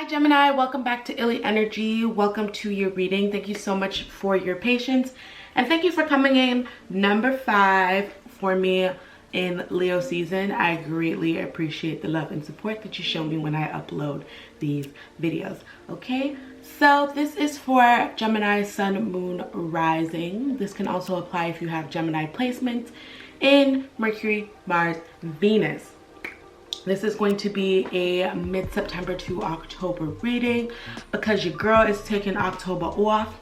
Gemini, welcome back to Illy Energy. Welcome to your reading. Thank you so much for your patience, and thank you for coming in number 5 for me in Leo season. I greatly appreciate the love and support that you show me when I upload these videos. Okay, so this is for Gemini Sun, Moon, Rising. This can also apply if you have Gemini placements in Mercury, Mars, Venus. This is going to be a mid-September to October reading. Because your girl is taking October off,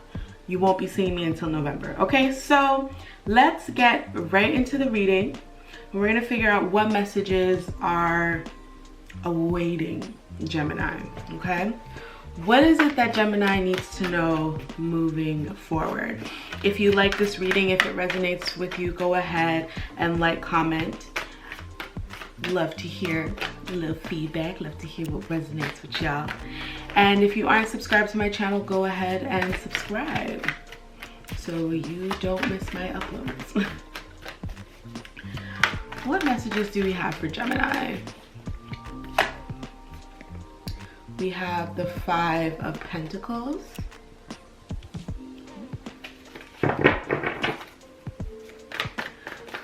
you won't be seeing me until November. Okay, so let's get right into the reading. We're gonna figure out what messages are awaiting Gemini, okay? What is it that Gemini needs to know moving forward? If you like this reading, if it resonates with you, go ahead and like, comment. Love to hear a little feedback, love to hear what resonates with y'all. And if you aren't subscribed to my channel, go ahead and subscribe so you don't miss my uploads. What messages do we have for Gemini? We have the 5 of Pentacles.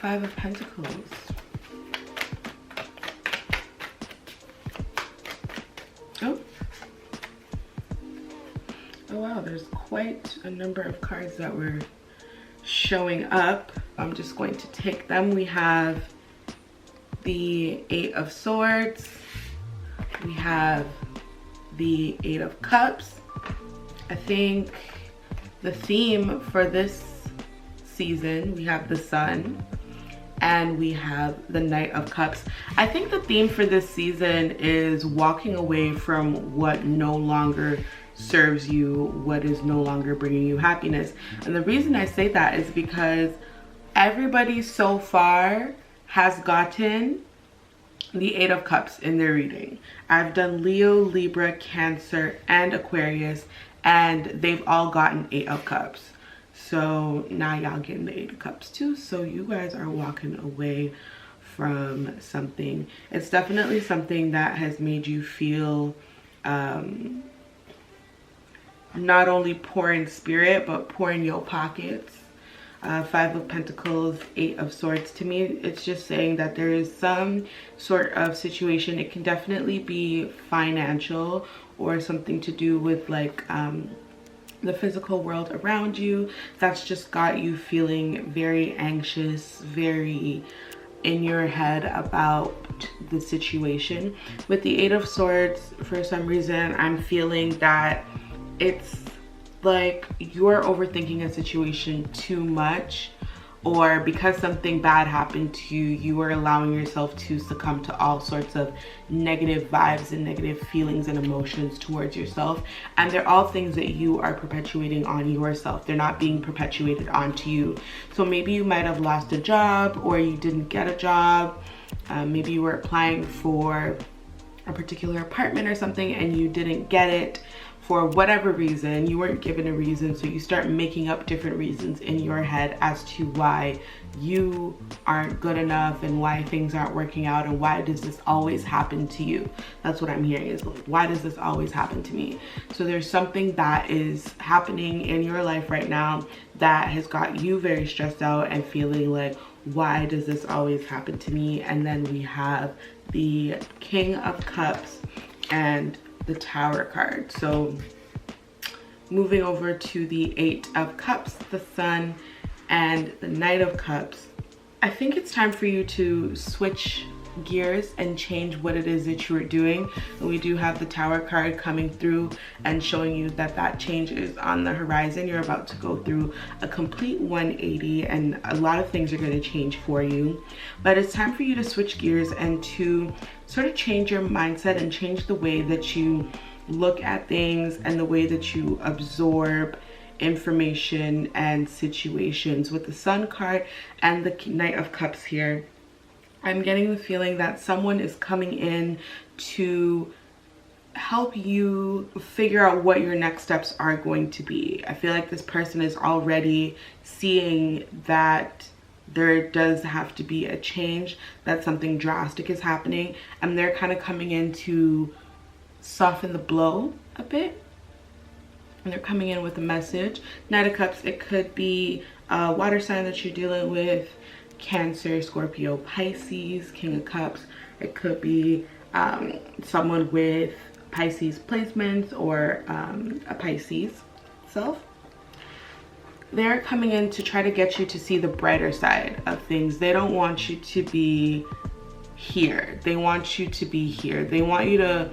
Five of Pentacles. Oh wow, there's quite a number of cards that were showing up. I'm just going to take them. We have the 8 of Swords. We have the 8 of Cups. I think the theme for this season, we have the Sun and we have the Knight of Cups. I think the theme for this season is walking away from what no longer serves you, what is no longer bringing you happiness. And the reason I say that is because everybody so far has gotten the 8 of Cups in their reading. I've done Leo, Libra, Cancer, and Aquarius, and they've all gotten 8 of Cups. So now y'all getting the 8 of Cups too. So you guys are walking away from something. It's definitely something that has made you feel not only poor in spirit, but poor in your pockets. 5 of Pentacles, 8 of Swords. To me, it's just saying that there is some sort of situation. It can definitely be financial or something to do with like the physical world around you. That's just got you feeling very anxious, very in your head about the situation. With the 8 of Swords, for some reason, I'm feeling that it's like you're overthinking a situation too much, or because something bad happened to you, you are allowing yourself to succumb to all sorts of negative vibes and negative feelings and emotions towards yourself. And they're all things that you are perpetuating on yourself. They're not being perpetuated onto you. So maybe you might have lost a job, or you didn't get a job. Maybe you were applying for a particular apartment or something and you didn't get it. For whatever reason, you weren't given a reason, so you start making up different reasons in your head as to why you aren't good enough and why things aren't working out, and why does this always happen to you. That's what I'm hearing, is like, why does this always happen to me? So there's something that is happening in your life right now that has got you very stressed out and feeling like, why does this always happen to me? And then we have the King of Cups and the Tower card. So moving over to the 8 of Cups, the Sun, and the Knight of Cups, I think it's time for you to switch gears and change what it is that you are doing. And we do have the Tower card coming through and showing you that that change is on the horizon. You're about to go through a complete 180 and a lot of things are going to change for you. But it's time for you to switch gears and to sort of change your mindset and change the way that you look at things and the way that you absorb information and situations. With the Sun card and the Knight of Cups here, I'm getting the feeling that someone is coming in to help you figure out what your next steps are going to be. I feel like this person is already seeing that there does have to be a change, that something drastic is happening, and they're kind of coming in to soften the blow a bit. And they're coming in with a message. Knight of Cups, it could be a water sign that you're dealing with, Cancer, Scorpio, Pisces. King of Cups, it could be someone with Pisces placements or a Pisces self. They're coming in to try to get you to see the brighter side of things. They don't want you to be here. They want you to be here. They want you to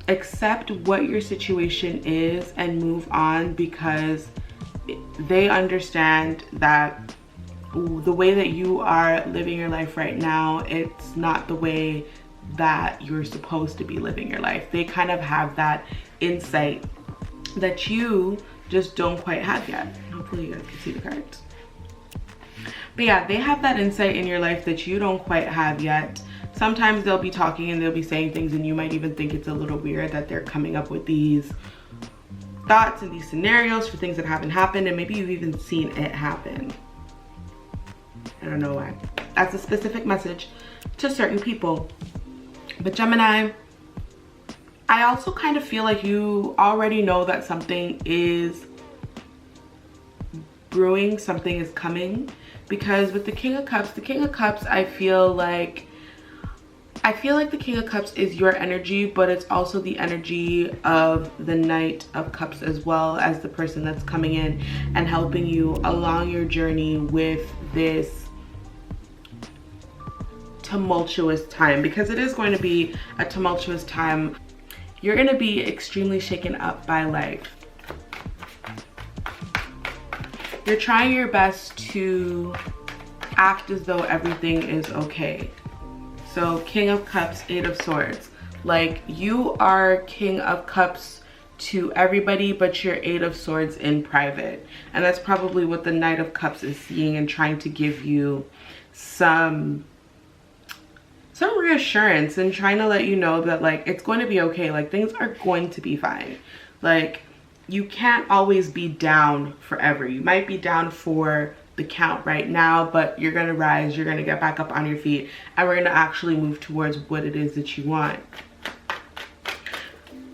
accept what your situation is and move on, because they understand that the way that you are living your life right now, it's not the way that you're supposed to be living your life. They kind of have that insight that you just don't quite have yet. Hopefully you guys can see the cards. But yeah, they have that insight in your life that you don't quite have yet. Sometimes they'll be talking and they'll be saying things and you might even think it's a little weird that they're coming up with these thoughts and these scenarios for things that haven't happened, and maybe you've even seen it happen. I don't know why. That's a specific message to certain people. But Gemini, I also kind of feel like you already know that something is brewing, something is coming, because with the King of Cups, I feel like the King of Cups is your energy, but it's also the energy of the Knight of Cups as well, as the person that's coming in and helping you along your journey with this tumultuous time, because it is going to be a tumultuous time. You're going to be extremely shaken up by life. You're trying your best to act as though everything is okay. So King of Cups, Eight of Swords. Like, you are King of Cups to everybody, but you're Eight of Swords in private. And that's probably what the Knight of Cups is seeing and trying to give you some reassurance and trying to let you know that, like, it's going to be okay. Like, things are going to be fine. Like, you can't always be down forever. You might be down for the count right now, but you're gonna rise, you're gonna get back up on your feet, and we're gonna actually move towards what it is that you want.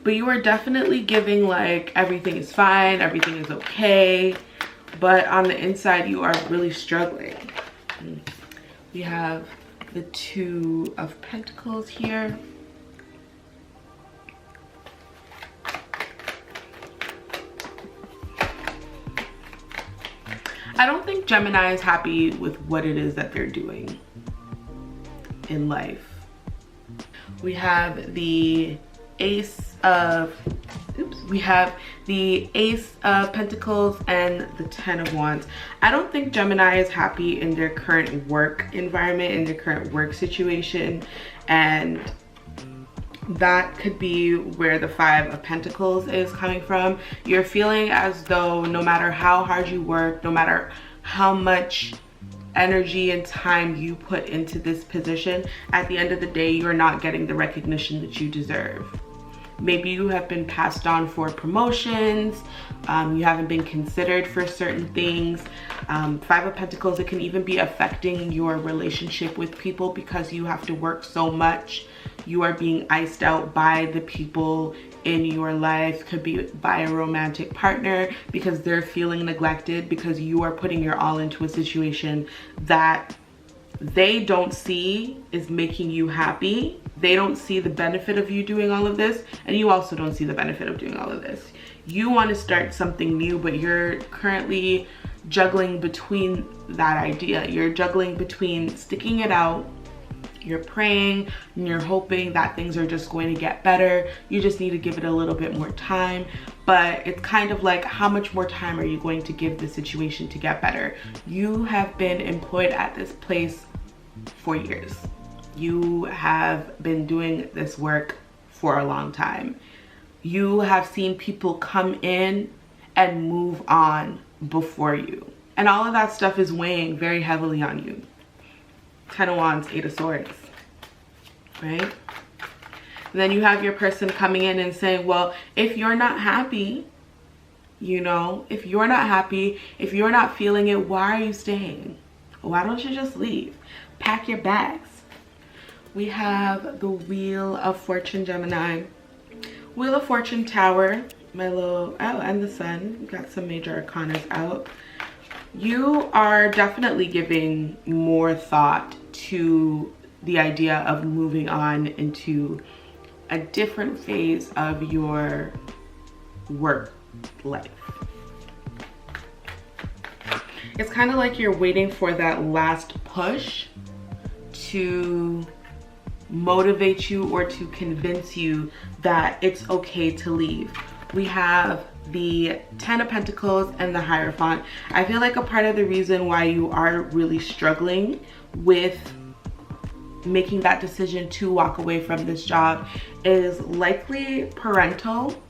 But you are definitely giving like everything is fine, everything is okay, but on the inside you are really struggling. We have the Two of Pentacles here. I don't think Gemini is happy with what it is that they're doing in life. We have the Ace of Pentacles and the Ten of Wands. I don't think Gemini is happy in their current work environment, in their current work situation, and that could be where the Five of Pentacles is coming from. You're feeling as though no matter how hard you work, no matter how much energy and time you put into this position, at the end of the day, you're not getting the recognition that you deserve. Maybe you have been passed on for promotions, you haven't been considered for certain things. Five of Pentacles, it can even be affecting your relationship with people because you have to work so much. You are being iced out by the people in your life. Could be by a romantic partner because they're feeling neglected because you are putting your all into a situation that they don't see is making you happy. They don't see the benefit of you doing all of this, and you also don't see the benefit of doing all of this. You want to start something new, but you're currently juggling between that idea. You're juggling between sticking it out, you're praying and you're hoping that things are just going to get better. You just need to give it a little bit more time. But it's kind of like, how much more time are you going to give the situation to get better? You have been employed at this place for years. You have been doing this work for a long time. You have seen people come in and move on before you. And all of that stuff is weighing very heavily on you. Ten of Wands, Eight of Swords, right? And then you have your person coming in and saying, well, if you're not happy, you know, if you're not happy, if you're not feeling it, why are you staying? Why don't you just leave? Pack your bags. We have the Wheel of Fortune, Gemini. Wheel of Fortune, Tower, my little, oh, and the Sun. We got some major arcanas out. You are definitely giving more thought to the idea of moving on into a different phase of your work life. It's kind of like you're waiting for that last push to motivate you or to convince you that it's okay to leave. We have the 10 of Pentacles and the Hierophant. I feel like a part of the reason why you are really struggling with making that decision to walk away from this job is likely parental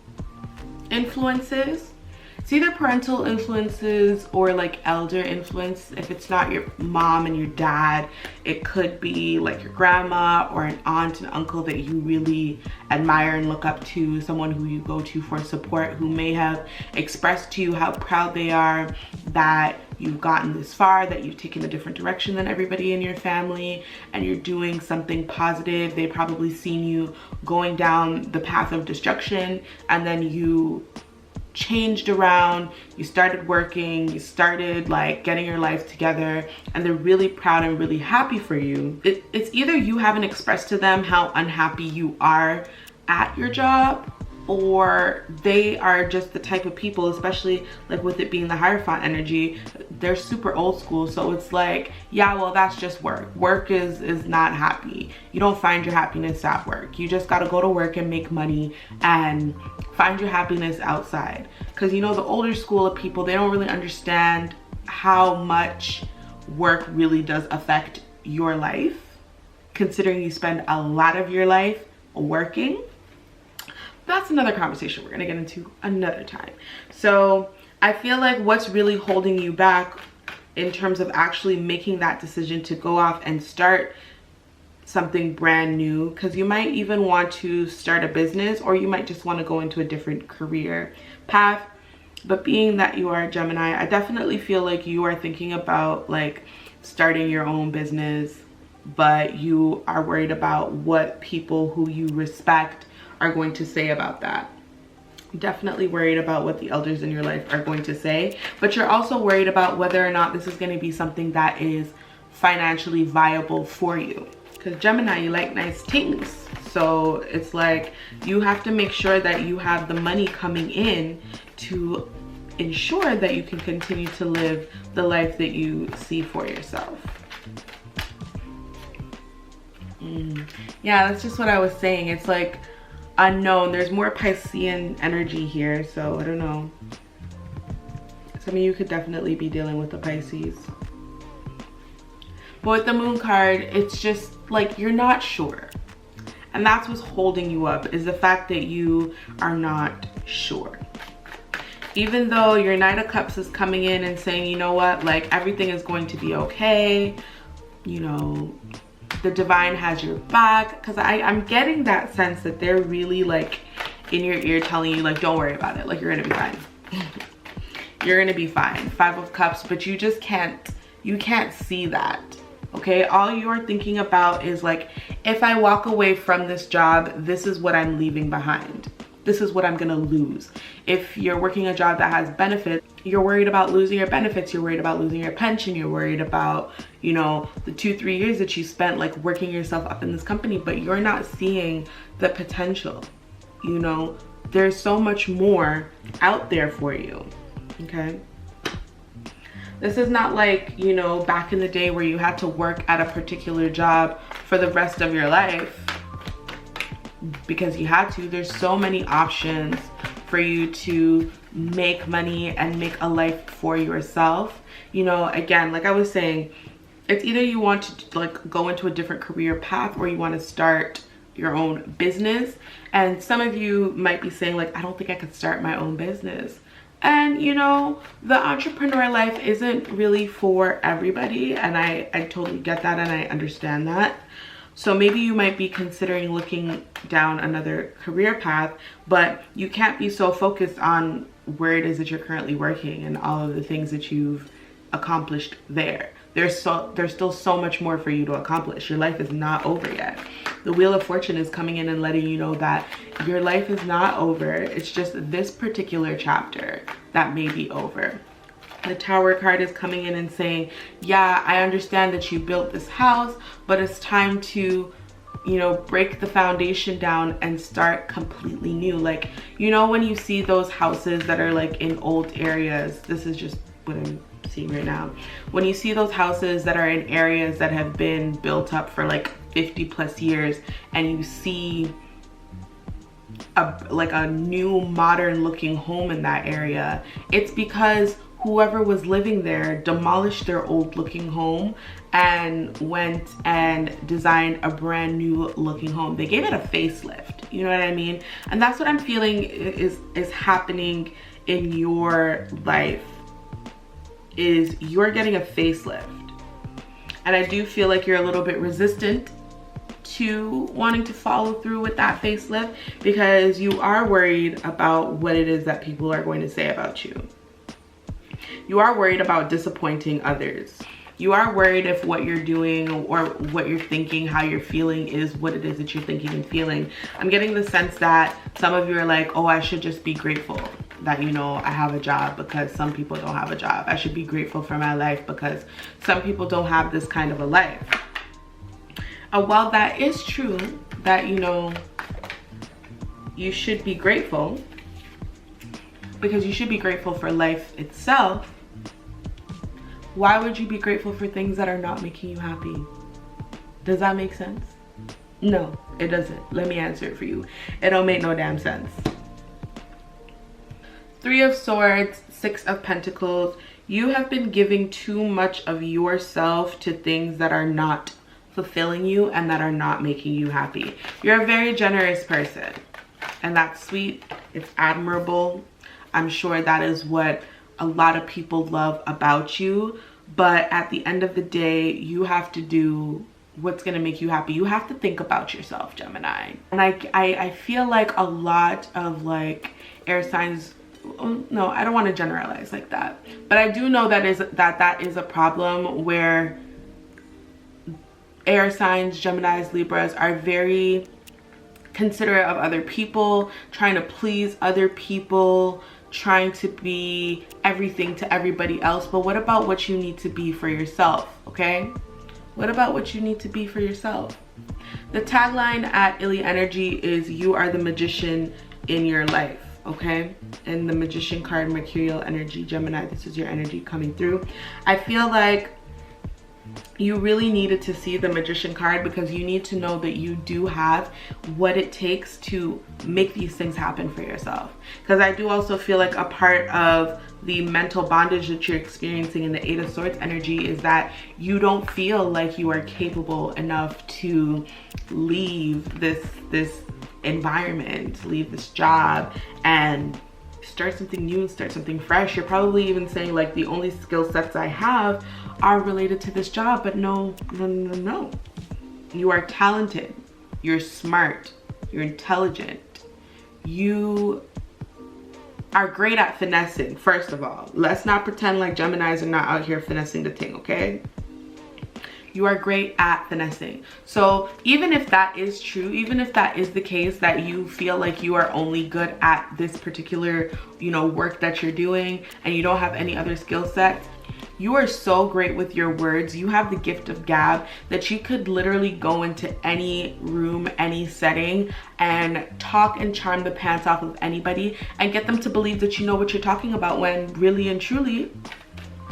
influences. It's either parental influences or like elder influence. If it's not your mom and your dad, it could be like your grandma or an aunt and uncle that you really admire and look up to, someone who you go to for support, who may have expressed to you how proud they are that you've gotten this far, that you've taken a different direction than everybody in your family, and you're doing something positive. They probably seen you going down the path of destruction, and then you changed around, you started working, you started like getting your life together, and they're really proud and really happy for you. It's either you haven't expressed to them how unhappy you are at your job, or they are just the type of people, especially like with it being the Hierophant energy, they're super old school. So it's like, yeah, well, that's just work. Work is not happy. You don't find your happiness at work. You just got to go to work and make money and find your happiness outside. Because, you know, the older school of people, they don't really understand how much work really does affect your life, considering you spend a lot of your life working. That's another conversation we're gonna get into another time. So I feel like what's really holding you back in terms of actually making that decision to go off and start something brand new, because you might even want to start a business, or you might just want to go into a different career path. But being that you are a Gemini, I definitely feel like you are thinking about like starting your own business, but you are worried about what people who you respect are going to say about that. Definitely worried about what the elders in your life are going to say, but you're also worried about whether or not this is going to be something that is financially viable for you. Because Gemini, you like nice things. So it's like you have to make sure that you have the money coming in to ensure that you can continue to live the life that you see for yourself. Yeah, that's just what I was saying. It's like unknown. There's more Piscean energy here, so I don't know. Some of you could definitely be dealing with the Pisces. But with the Moon card, it's just like you're not sure. And that's what's holding you up, is the fact that you are not sure. Even though your Knight of Cups is coming in and saying, you know what, like everything is going to be okay, you know, the divine has your back. Because I'm getting that sense that they're really like in your ear telling you like, don't worry about it, like you're gonna be fine. You're gonna be fine. 5 of Cups, but you just can't see that. Okay, all you're thinking about is like, if I walk away from this job, this is what I'm leaving behind. This is what I'm gonna lose. If you're working a job that has benefits, you're worried about losing your benefits, you're worried about losing your pension, you're worried about, you know, the 2-3 years that you spent like working yourself up in this company, but you're not seeing the potential. You know, there's so much more out there for you, okay? This is not like, you know, back in the day where you had to work at a particular job for the rest of your life because you had to. There's so many options for you to make money and make a life for yourself. You know, again, like I was saying, it's either you want to like go into a different career path, or you want to start your own business. And some of you might be saying like, I don't think I could start my own business. And you know, the entrepreneur life isn't really for everybody, and I totally get that and I understand that. So maybe you might be considering looking down another career path, but you can't be so focused on where it is that you're currently working and all of the things that you've accomplished there. there's still so much more for you to accomplish. Your life is not over yet. The Wheel of Fortune is coming in and letting you know that your life is not over. It's just this particular chapter that may be over. The Tower card is coming in and saying, yeah, I understand that you built this house, but it's time to, you know, break the foundation down and start completely new. Like, you know, when you see those houses that are like in old areas, this is just what I'm seeing right now. When you see those houses that are in areas that have been built up for like 50 plus years, and you see a new modern looking home in that area, it's because whoever was living there demolished their old looking home and went and designed a brand new looking home. They gave it a facelift, you know what I mean? And that's what I'm feeling is happening in your life, is you're getting a facelift. And I do feel like you're a little bit resistant to wanting to follow through with that facelift, because you are worried about what it is that people are going to say about you. You are worried about disappointing others. You are worried if what you're doing or what you're thinking, how you're feeling is what it is that you're thinking and feeling. I'm getting the sense that some of you are like, oh, I should just be grateful that, you know, I have a job, because some people don't have a job. I should be grateful for my life because some people don't have this kind of a life. While that is true, that, you know, you should be grateful, because you should be grateful for life itself, why would you be grateful for things that are not making you happy? Does that make sense? No, it doesn't. Let me answer it for you. It don't make no damn sense. Three of Swords, Six of Pentacles. You have been giving too much of yourself to things that are not fulfilling you and that are not making you happy. You're a very generous person, and that's sweet. It's admirable. I'm sure that is what a lot of people love about you, but at the end of the day, you have to do what's going to make you happy. You have to think about yourself, Gemini. And I feel like a lot of like air signs, no, I don't want to generalize like that, but I do know that is a problem where air signs, Geminis, Libras are very considerate of other people, trying to please other people, trying to be everything to everybody else. But what about what you need to be for yourself, okay? What about what you need to be for yourself? The tagline at Illy Energy is, you are the magician in your life, okay? And the Magician card, Mercurial energy, Gemini, this is your energy coming through. I feel like you really needed to see the Magician card, because you need to know that you do have what it takes to make these things happen for yourself. Because I do also feel like a part of the mental bondage that you're experiencing in the Eight of Swords energy is that you don't feel like you are capable enough to leave this environment, leave this job, and start something new and start something fresh. You're probably even saying like, the only skill sets I have are related to this job. But no. You are talented, you're smart, you're intelligent, you are great at finessing. First of all, let's not pretend like Geminis are not out here finessing the thing, okay? You are great at finessing. So even if that is true, even if that is the case, that you feel like you are only good at this particular, you know, work that you're doing and you don't have any other skill sets, you are so great with your words. You have the gift of gab that you could literally go into any room, any setting, and talk and charm the pants off of anybody and get them to believe that you know what you're talking about, when really and truly,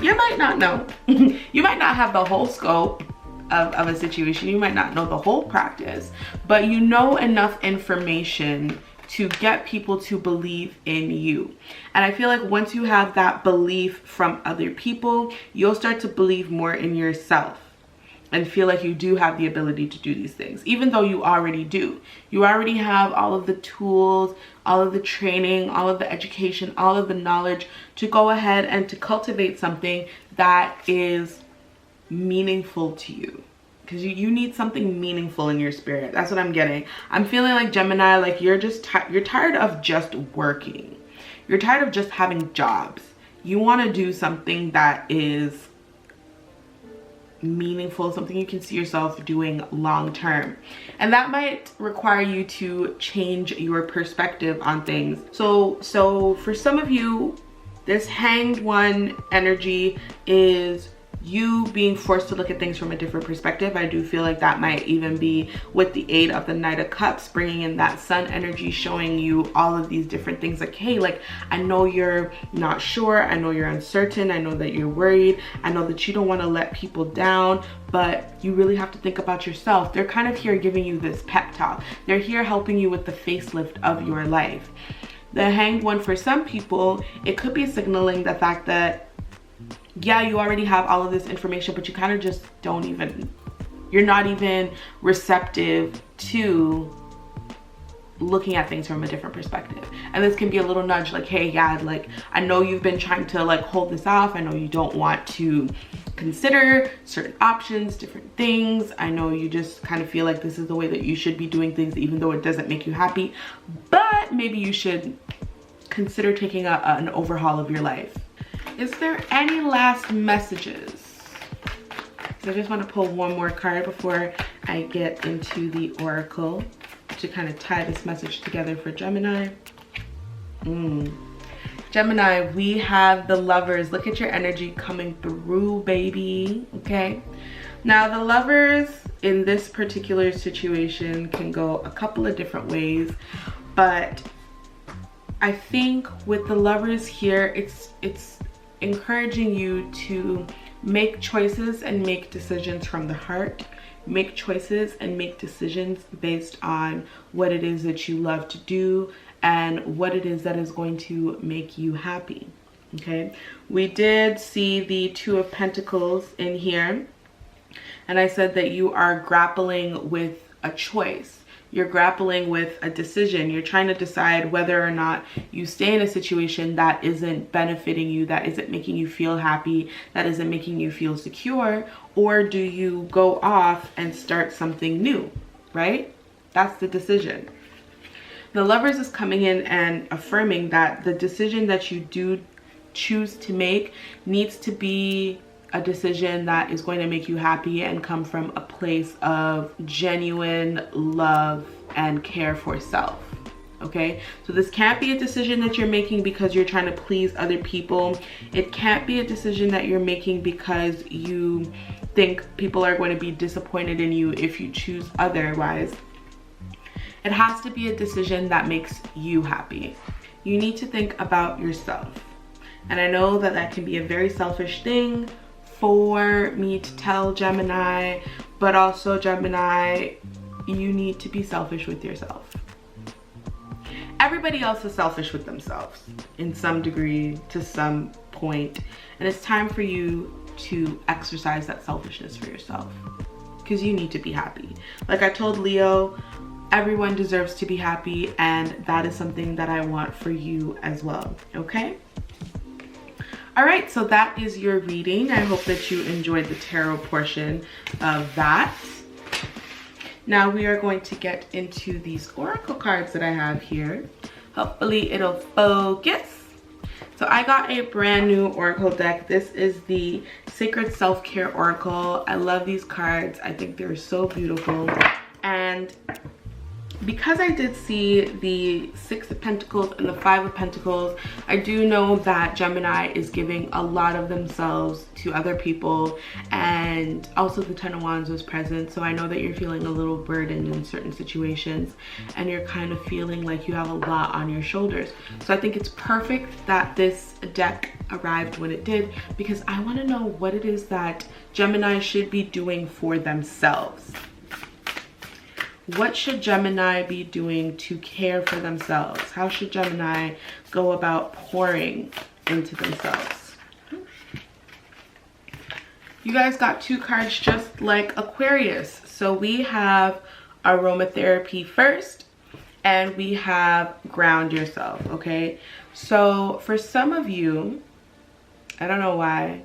you might not know. You might not have the whole scope of a situation. You might not know the whole practice, but you know enough information to get people to believe in you. And I feel like once you have that belief from other people, you'll start to believe more in yourself and feel like you do have the ability to do these things, even though you already do. You already have all of the tools, all of the training, all of the education, all of the knowledge to go ahead and to cultivate something that is meaningful to you. Because you need something meaningful in your spirit. That's what I'm getting. I'm feeling like, Gemini, like you're tired of just working. You're tired of just having jobs. You want to do something that is meaningful, something you can see yourself doing long term. And that might require you to change your perspective on things. So for some of you, this hanged one energy is you being forced to look at things from a different perspective. I do feel like that might even be with the aid of the Knight of Cups, bringing in that sun energy, showing you all of these different things like, hey, like, I know you're not sure, I know you're uncertain, I know that you're worried, I know that you don't want to let people down, but you really have to think about yourself. They're kind of here giving you this pep talk. They're here helping you with the facelift of your life. The hanged one, for some people, it could be signaling the fact that, yeah, you already have all of this information, but you kind of just don't even, you're not even receptive to looking at things from a different perspective. And this can be a little nudge like, hey, yeah, like, I know you've been trying to like hold this off. I know you don't want to consider certain options, different things. I know you just kind of feel like this is the way that you should be doing things, even though it doesn't make you happy, but maybe you should consider taking an overhaul of your life. Is there any last messages? So I just want to pull one more card before I get into the oracle to kind of tie this message together for Gemini. Gemini, we have the Lovers. Look at your energy coming through, baby. Okay. Now the Lovers in this particular situation can go a couple of different ways, but I think with the Lovers here, it's encouraging you to make choices and make decisions from the heart. Make choices and make decisions based on what it is that you love to do and what it is that is going to make you happy. Okay, we did see the Two of Pentacles in here, and I said that you are grappling with a choice. You're grappling with a decision. You're trying to decide whether or not you stay in a situation that isn't benefiting you, that isn't making you feel happy, that isn't making you feel secure, or do you go off and start something new, right? That's the decision. The Lovers is coming in and affirming that the decision that you do choose to make needs to be a decision that is going to make you happy and come from a place of genuine love and care for self. Okay, so this can't be a decision that you're making because you're trying to please other people. It can't be a decision that you're making because you think people are going to be disappointed in you if you choose otherwise. It has to be a decision that makes you happy. You need to think about yourself. And I know that that can be a very selfish thing for me to tell Gemini, but also Gemini, you need to be selfish with yourself. Everybody else is selfish with themselves in some degree, to some point, and it's time for you to exercise that selfishness for yourself because you need to be happy. Like I told Leo, everyone deserves to be happy, and that is something that I want for you as well. Okay. All right, so that is your reading. I hope that you enjoyed the tarot portion of that. Now we are going to get into these oracle cards that I have here. Hopefully it'll focus. So I got a brand new oracle deck. This is the Sacred Self-Care Oracle. I love these cards. I think they're so beautiful. And because I did see the Six of Pentacles and the Five of Pentacles, I do know that Gemini is giving a lot of themselves to other people, and also the Ten of Wands was present. So I know that you're feeling a little burdened in certain situations and you're kind of feeling like you have a lot on your shoulders. So I think it's perfect that this deck arrived when it did, because I want to know what it is that Gemini should be doing for themselves. What should Gemini be doing to care for themselves? How should Gemini go about pouring into themselves? You guys got two cards just like Aquarius. So we have aromatherapy first, and we have ground yourself, okay? So for some of you, I don't know why,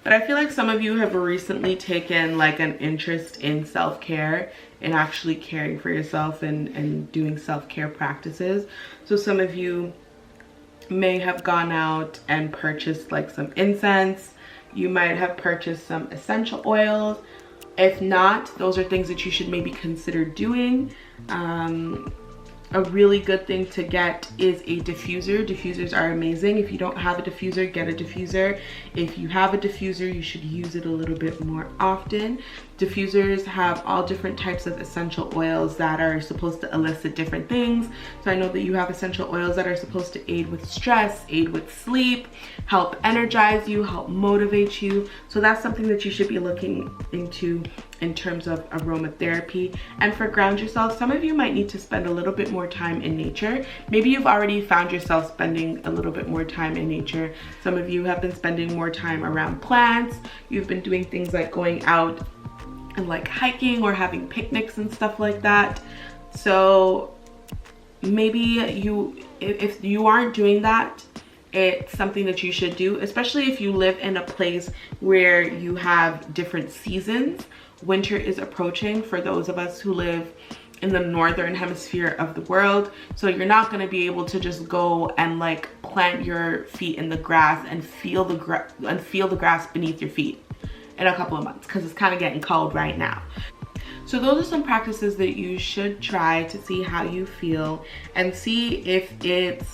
but I feel like some of you have recently taken like an interest in self-care and actually caring for yourself and doing self-care practices. So some of you may have gone out and purchased like some incense. You might have purchased some essential oils. If not, those are things that you should maybe consider doing. A really good thing to get is a diffuser. Diffusers are amazing. If you don't have a diffuser, get a diffuser. If you have a diffuser, you should use it a little bit more often. Diffusers have all different types of essential oils that are supposed to elicit different things. So I know that you have essential oils that are supposed to aid with stress, aid with sleep, help energize you, help motivate you. So that's something that you should be looking into in terms of aromatherapy. And for ground yourself, some of you might need to spend a little bit more time in nature. Maybe you've already found yourself spending a little bit more time in nature. Some of you have been spending more time around plants. You've been doing things like going out and like hiking or having picnics and stuff like that. So maybe if you aren't doing that, it's something that you should do, especially if you live in a place where you have different seasons. Winter is approaching for those of us who live in the northern hemisphere of the world. So you're not going to be able to just go and like plant your feet in the grass and feel the grass beneath your feet in a couple of months, because it's kind of getting cold right now. So those are some practices that you should try to see how you feel and see if it's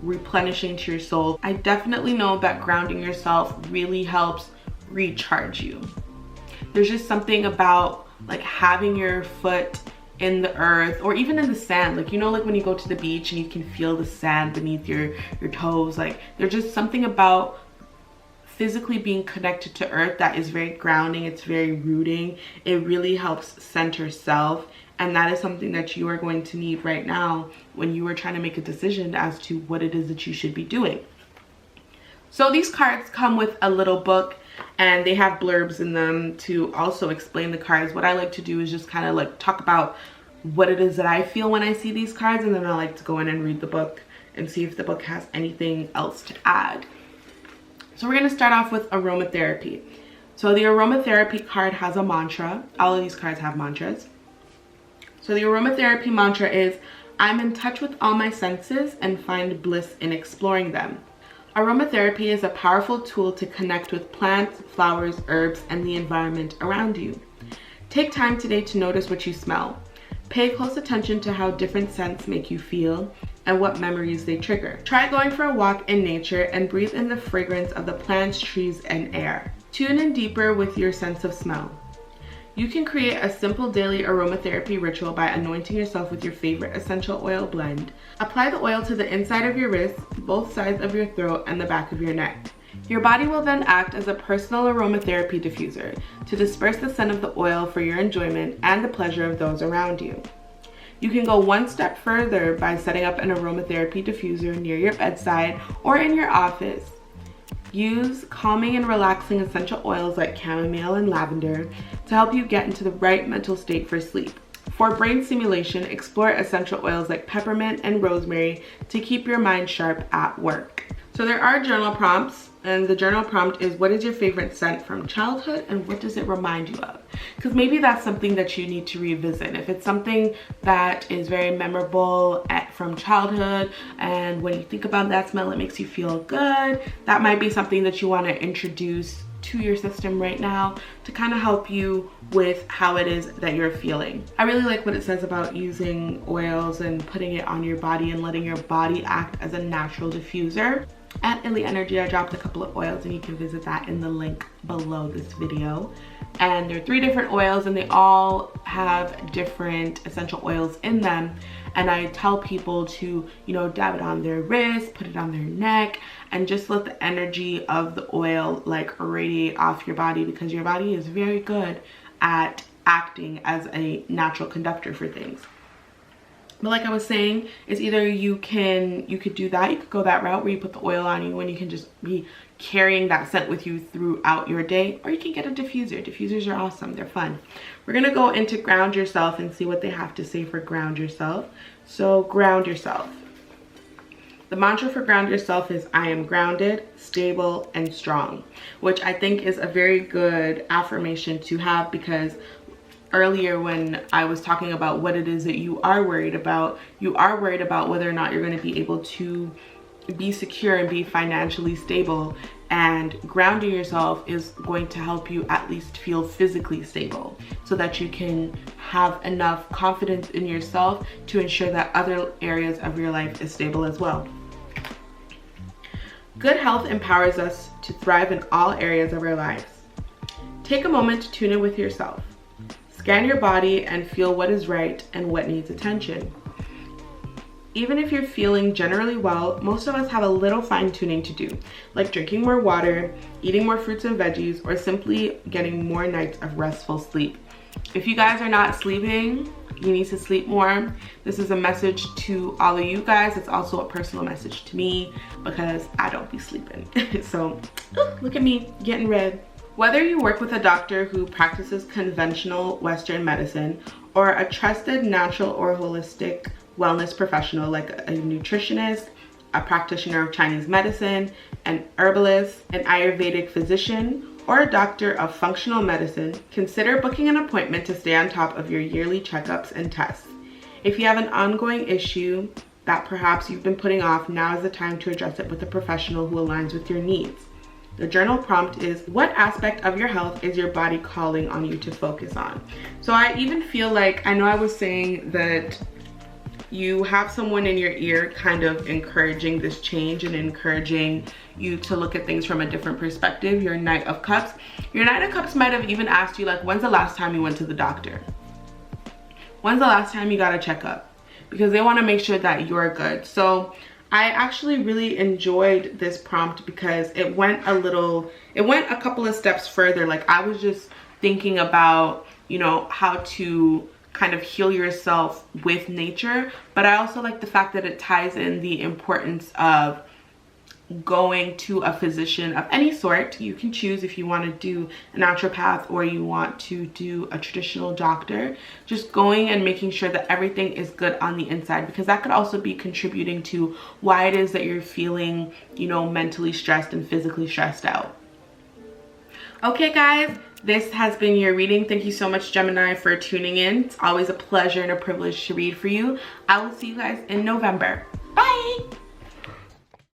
replenishing to your soul. I definitely know that grounding yourself really helps recharge you. There's just something about like having your foot in the earth or even in the sand, like, you know, like when you go to the beach and you can feel the sand beneath your toes. Like, there's just something about physically being connected to earth that is very grounding. It's very rooting. It really helps center self, and that is something that you are going to need right now when you are trying to make a decision as to what it is that you should be doing. So these cards come with a little book, and they have blurbs in them to also explain the cards. What I like to do is just kind of like talk about what it is that I feel when I see these cards, and then I like to go in and read the book and see if the book has anything else to add. So we're going to start off with aromatherapy. So the aromatherapy card has a mantra. All of these cards have mantras. So the aromatherapy mantra is, I'm in touch with all my senses and find bliss in exploring them. Aromatherapy is a powerful tool to connect with plants, flowers, herbs, and the environment around you. Take time today to notice what you smell. Pay close attention to how different scents make you feel and what memories they trigger. Try going for a walk in nature and breathe in the fragrance of the plants, trees, and air. Tune in deeper with your sense of smell. You can create a simple daily aromatherapy ritual by anointing yourself with your favorite essential oil blend. Apply the oil to the inside of your wrists, both sides of your throat, and the back of your neck. Your body will then act as a personal aromatherapy diffuser to disperse the scent of the oil for your enjoyment and the pleasure of those around you. You can go one step further by setting up an aromatherapy diffuser near your bedside or in your office. Use calming and relaxing essential oils like chamomile and lavender to help you get into the right mental state for sleep. For brain stimulation, explore essential oils like peppermint and rosemary to keep your mind sharp at work. So there are journal prompts, and the journal prompt is, what is your favorite scent from childhood and what does it remind you of? Because maybe that's something that you need to revisit. If it's something that is very memorable from childhood, and when you think about that smell, it makes you feel good, that might be something that you want to introduce to your system right now to kind of help you with how it is that you're feeling. I really like what it says about using oils and putting it on your body and letting your body act as a natural diffuser. At Illy Energy, I dropped a couple of oils, and you can visit that in the link below this video. And there are 3 different oils, and they all have different essential oils in them. And I tell people to, you know, dab it on their wrist, put it on their neck, and just let the energy of the oil like radiate off your body, because your body is very good at acting as a natural conductor for things. But like I was saying, it's either you could do that, you could go that route where you put the oil on you and you can just be carrying that scent with you throughout your day, or you can get a diffuser. Diffusers are awesome, they're fun. We're gonna go into ground yourself and see what they have to say for ground yourself. So ground yourself. The mantra for ground yourself is, I am grounded, stable, and strong, which I think is a very good affirmation to have, because earlier when I was talking about what it is that you are worried about whether or not you're going to be able to be secure and be financially stable. and grounding yourself is going to help you at least feel physically stable so that you can have enough confidence in yourself to ensure that other areas of your life is stable as well. Good health empowers us to thrive in all areas of our lives. Take a moment to tune in with yourself. Scan your body and feel what is right and what needs attention. Even if you're feeling generally well, most of us have a little fine-tuning to do, like drinking more water, eating more fruits and veggies, or simply getting more nights of restful sleep. If you guys are not sleeping, you need to sleep more. This is a message to all of you guys. It's also a personal message to me because I don't be sleeping. So look at me getting red. Whether you work with a doctor who practices conventional Western medicine or a trusted natural or holistic wellness professional like a nutritionist, a practitioner of Chinese medicine, an herbalist, an Ayurvedic physician, or a doctor of functional medicine, consider booking an appointment to stay on top of your yearly checkups and tests. If you have an ongoing issue that perhaps you've been putting off, now is the time to address it with a professional who aligns with your needs. The journal prompt is, what aspect of your health is your body calling on you to focus on? So I even feel like, I know I was saying that you have someone in your ear kind of encouraging this change and encouraging you to look at things from a different perspective. Your Knight of Cups. Your Knight of Cups might have even asked you, like, when's the last time you went to the doctor? When's the last time you got a checkup? Because they want to make sure that you're good. So I actually really enjoyed this prompt because it went a couple of steps further. Like, I was just thinking about, you know, how to kind of heal yourself with nature, but I also like the fact that it ties in the importance of going to a physician of any sort. You can choose if you want to do a naturopath or you want to do a traditional doctor. Just going and making sure that everything is good on the inside, because that could also be contributing to why it is that you're feeling, you know, mentally stressed and physically stressed out. Okay guys, this has been your reading. Thank you so much, Gemini, for tuning in. It's always a pleasure and a privilege to read for you. I will see you guys in November. Bye!